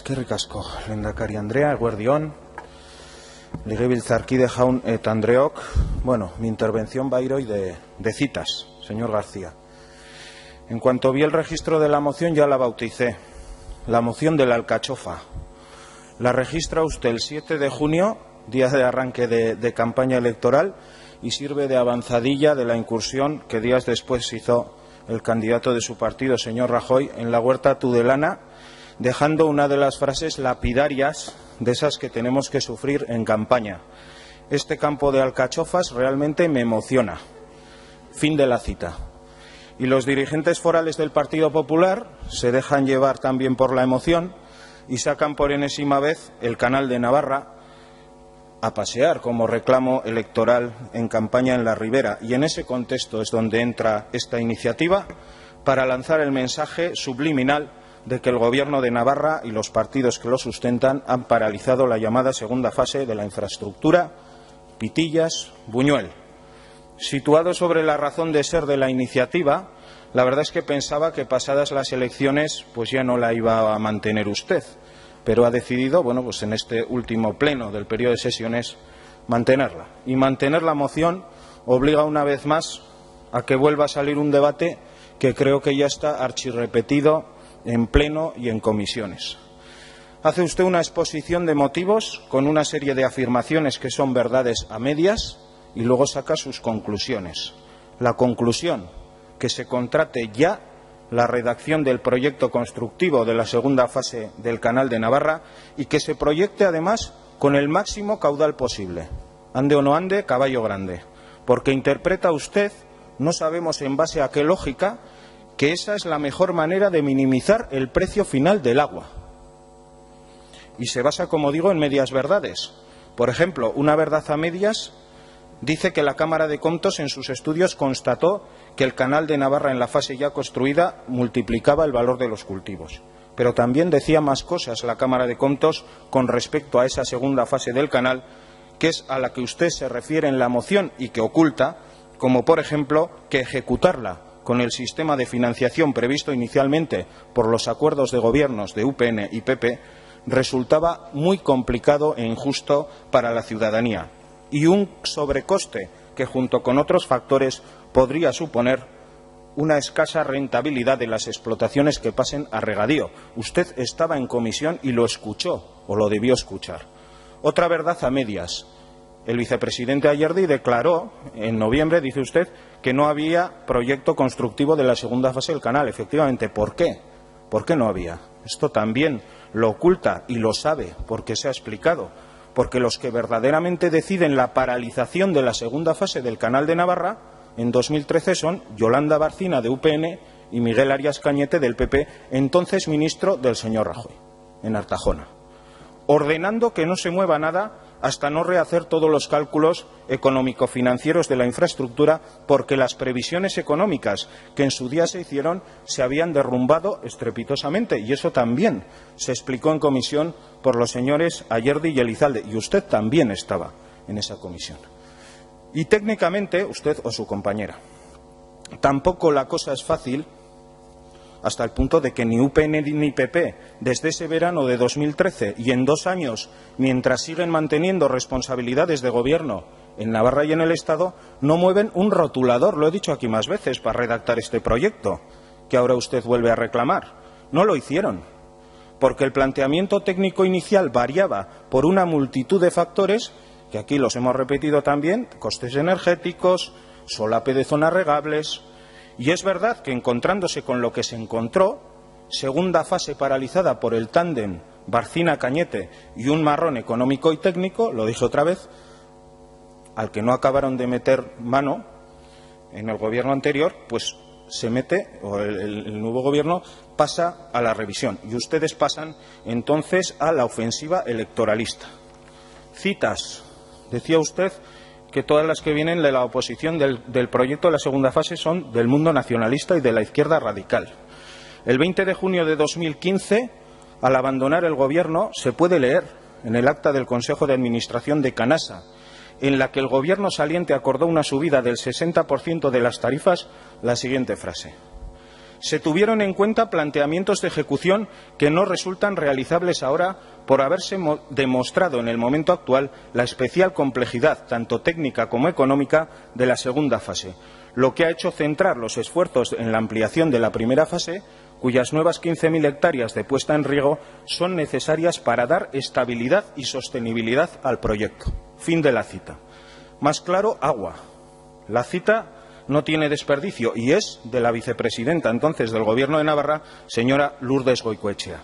Eskerrik asko, lehendakari Andrea, eguerdión, legebiltzarkide jaun eta Andreok. Bueno, mi intervención va a ir hoy de citas, señor García. En cuanto vi el registro de la moción ya la bauticé, la moción de la alcachofa. La registra usted el 7 de junio, día de arranque de campaña electoral, y sirve de avanzadilla de la incursión que días después hizo el candidato de su partido, señor Rajoy, en la huerta tudelana, dejando una de las frases lapidarias de esas que tenemos que sufrir en campaña. Este campo de alcachofas realmente me emociona. Fin de la cita. Y los dirigentes forales del Partido Popular se dejan llevar también por la emoción y sacan por enésima vez el Canal de Navarra a pasear como reclamo electoral en campaña en la Ribera. Y en ese contexto es donde entra esta iniciativa para lanzar el mensaje subliminal de que el Gobierno de Navarra y los partidos que lo sustentan han paralizado la llamada segunda fase de la infraestructura Pitillas-Buñuel. Situado sobre la razón de ser de la iniciativa, la verdad es que pensaba que pasadas las elecciones pues ya no la iba a mantener usted, pero ha decidido, bueno, pues en este último pleno del periodo de sesiones, mantenerla. Y mantener la moción obliga una vez más a que vuelva a salir un debate que creo que ya está archirrepetido en pleno y en comisiones. Hace usted una exposición de motivos con una serie de afirmaciones que son verdades a medias y luego saca sus conclusiones. La conclusión, que se contrate ya la redacción del proyecto constructivo de la segunda fase del Canal de Navarra y que se proyecte además con el máximo caudal posible. Ande o no ande, caballo grande. Porque interpreta usted, no sabemos en base a qué lógica, que esa es la mejor manera de minimizar el precio final del agua. Y se basa, como digo, en medias verdades. Por ejemplo, una verdad a medias dice que la Cámara de Comptos en sus estudios constató que el Canal de Navarra en la fase ya construida multiplicaba el valor de los cultivos. Pero también decía más cosas la Cámara de Comptos con respecto a esa segunda fase del canal, que es a la que usted se refiere en la moción y que oculta, como por ejemplo que ejecutarla con el sistema de financiación previsto inicialmente por los acuerdos de gobiernos de UPN y PP resultaba muy complicado e injusto para la ciudadanía y un sobrecoste que junto con otros factores podría suponer una escasa rentabilidad de las explotaciones que pasen a regadío. Usted estaba en comisión y lo escuchó o lo debió escuchar. Otra verdad a medias. El vicepresidente Ayerdi declaró en noviembre, dice usted, que no había proyecto constructivo de la segunda fase del canal. Efectivamente, ¿por qué? ¿Por qué no había? Esto también lo oculta y lo sabe porque se ha explicado. Porque los que verdaderamente deciden la paralización de la segunda fase del Canal de Navarra en 2013 son Yolanda Barcina de UPN y Miguel Arias Cañete del PP, entonces ministro del señor Rajoy, en Artajona, ordenando que no se mueva nada hasta no rehacer todos los cálculos económico-financieros de la infraestructura porque las previsiones económicas que en su día se hicieron se habían derrumbado estrepitosamente y eso también se explicó en comisión por los señores Ayerdi y Elizalde y usted también estaba en esa comisión. Y técnicamente, usted o su compañera, tampoco la cosa es fácil hasta el punto de que ni UPN ni PP, desde ese verano de 2013 y en 2 años, mientras siguen manteniendo responsabilidades de gobierno en Navarra y en el Estado, no mueven un rotulador, lo he dicho aquí más veces, para redactar este proyecto, que ahora usted vuelve a reclamar. No lo hicieron, porque el planteamiento técnico inicial variaba por una multitud de factores, que aquí los hemos repetido también, costes energéticos, solape de zonas regables. Y es verdad que encontrándose con lo que se encontró, segunda fase paralizada por el tándem Barcina-Cañete y un marrón económico y técnico, lo dije otra vez, al que no acabaron de meter mano en el gobierno anterior, pues se mete, o el nuevo gobierno pasa a la revisión. Y ustedes pasan entonces a la ofensiva electoralista. Citas. Decía usted que todas las que vienen de la oposición del proyecto de la segunda fase son del mundo nacionalista y de la izquierda radical. El 20 de junio de 2015, al abandonar el Gobierno, se puede leer en el acta del Consejo de Administración de Canasa, en la que el Gobierno saliente acordó una subida del 60% de las tarifas, la siguiente frase: Se tuvieron en cuenta planteamientos de ejecución que no resultan realizables ahora por haberse demostrado en el momento actual la especial complejidad, tanto técnica como económica, de la segunda fase, lo que ha hecho centrar los esfuerzos en la ampliación de la primera fase, cuyas nuevas 15.000 hectáreas de puesta en riego son necesarias para dar estabilidad y sostenibilidad al proyecto. Fin de la cita. Más claro, agua. La cita no tiene desperdicio y es de la vicepresidenta entonces del Gobierno de Navarra, señora Lourdes Goicoechea.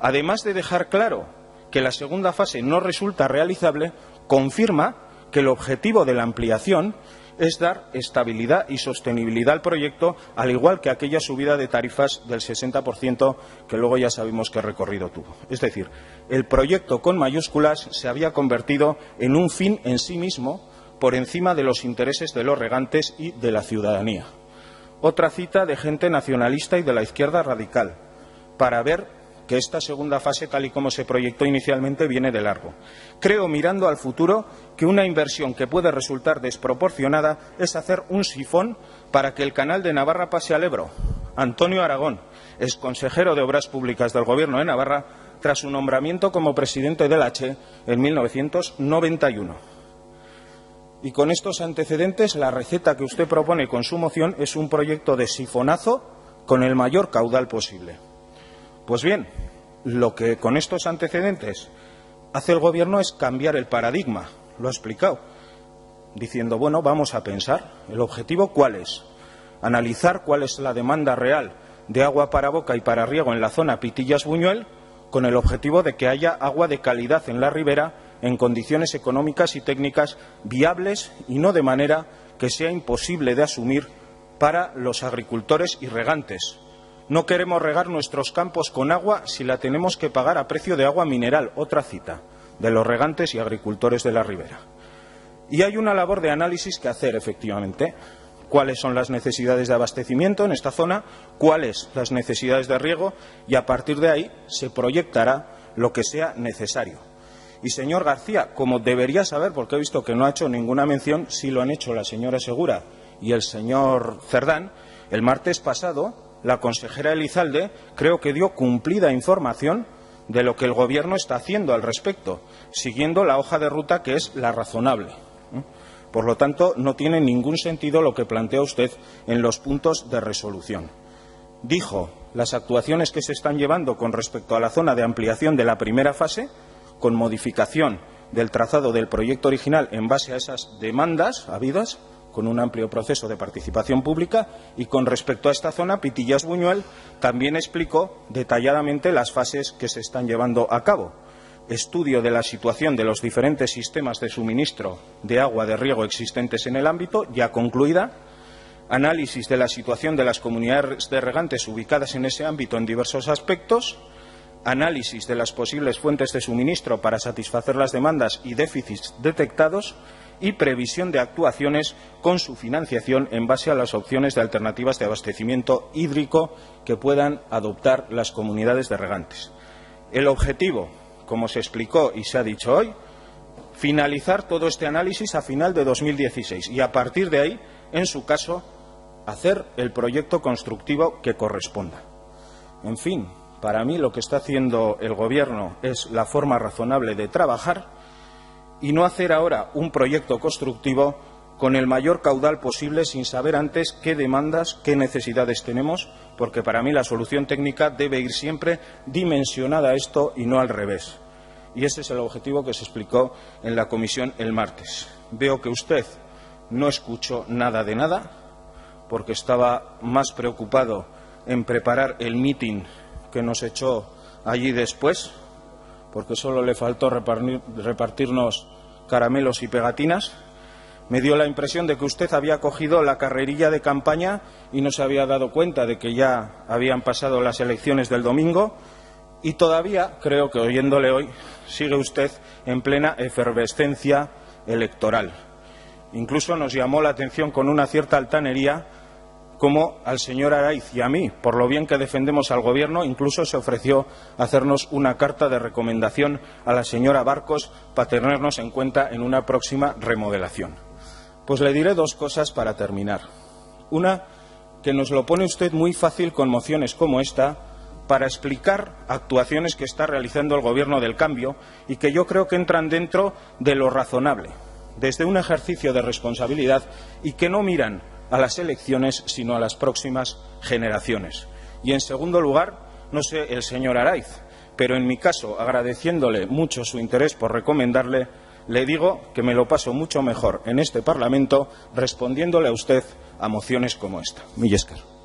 Además de dejar claro que la segunda fase no resulta realizable, confirma que el objetivo de la ampliación es dar estabilidad y sostenibilidad al proyecto, al igual que aquella subida de tarifas del 60% que luego ya sabemos qué recorrido tuvo. Es decir, el proyecto con mayúsculas se había convertido en un fin en sí mismo, por encima de los intereses de los regantes y de la ciudadanía. Otra cita de gente nacionalista y de la izquierda radical, para ver que esta segunda fase, tal y como se proyectó inicialmente, viene de largo. Creo, mirando al futuro, que una inversión que puede resultar desproporcionada es hacer un sifón para que el canal de Navarra pase al Ebro. Antonio Aragón, exconsejero de Obras Públicas del Gobierno de Navarra, tras su nombramiento como presidente del H en 1991. Y con estos antecedentes, la receta que usted propone con su moción es un proyecto de sifonazo con el mayor caudal posible. Pues bien, lo que con estos antecedentes hace el Gobierno es cambiar el paradigma. Lo ha explicado, diciendo, bueno, vamos a pensar. ¿El objetivo cuál es? Analizar cuál es la demanda real de agua para boca y para riego en la zona Pitillas-Buñuel, con el objetivo de que haya agua de calidad en la ribera en condiciones económicas y técnicas viables y no de manera que sea imposible de asumir para los agricultores y regantes. No queremos regar nuestros campos con agua si la tenemos que pagar a precio de agua mineral. Otra cita de los regantes y agricultores de la ribera. Y hay una labor de análisis que hacer, efectivamente. ¿Cuáles son las necesidades de abastecimiento en esta zona? ¿Cuáles las necesidades de riego? Y a partir de ahí se proyectará lo que sea necesario. Y, señor García, como debería saber, porque he visto que no ha hecho ninguna mención, sí lo han hecho la señora Segura y el señor Cerdán, el martes pasado la consejera Elizalde creo que dio cumplida información de lo que el Gobierno está haciendo al respecto, siguiendo la hoja de ruta que es la razonable. Por lo tanto, no tiene ningún sentido lo que plantea usted en los puntos de resolución. Dijo las actuaciones que se están llevando con respecto a la zona de ampliación de la primera fase, con modificación del trazado del proyecto original en base a esas demandas habidas, con un amplio proceso de participación pública, y con respecto a esta zona, Pitillas-Buñuel, también explicó detalladamente las fases que se están llevando a cabo. Estudio de la situación de los diferentes sistemas de suministro de agua de riego existentes en el ámbito, ya concluida. Análisis de la situación de las comunidades de regantes ubicadas en ese ámbito en diversos aspectos. Análisis de las posibles fuentes de suministro para satisfacer las demandas y déficits detectados y previsión de actuaciones con su financiación en base a las opciones de alternativas de abastecimiento hídrico que puedan adoptar las comunidades de regantes. El objetivo, como se explicó y se ha dicho hoy, finalizar todo este análisis a final de 2016 y a partir de ahí, en su caso, hacer el proyecto constructivo que corresponda. En fin, para mí lo que está haciendo el Gobierno es la forma razonable de trabajar y no hacer ahora un proyecto constructivo con el mayor caudal posible sin saber antes qué demandas, qué necesidades tenemos, porque para mí la solución técnica debe ir siempre dimensionada a esto y no al revés. Y ese es el objetivo que se explicó en la comisión el martes. Veo que usted no escuchó nada de nada, porque estaba más preocupado en preparar el mitin que nos echó allí después, porque solo le faltó repartirnos caramelos y pegatinas. Me dio la impresión de que usted había cogido la carrerilla de campaña y no se había dado cuenta de que ya habían pasado las elecciones del domingo y todavía, creo que oyéndole hoy, sigue usted en plena efervescencia electoral. Incluso nos llamó la atención con una cierta altanería como al señor Araiz y a mí, por lo bien que defendemos al Gobierno, incluso se ofreció hacernos una carta de recomendación a la señora Barcos para tenernos en cuenta en una próxima remodelación. Pues le diré dos cosas para terminar. Una, que nos lo pone usted muy fácil con mociones como esta para explicar actuaciones que está realizando el Gobierno del cambio y que yo creo que entran dentro de lo razonable, desde un ejercicio de responsabilidad y que no miran a las elecciones sino a las próximas generaciones. Y en segundo lugar, no sé el señor Araiz, pero en mi caso, agradeciéndole mucho su interés por recomendarle, le digo que me lo paso mucho mejor en este Parlamento respondiéndole a usted a mociones como esta. Mila esker.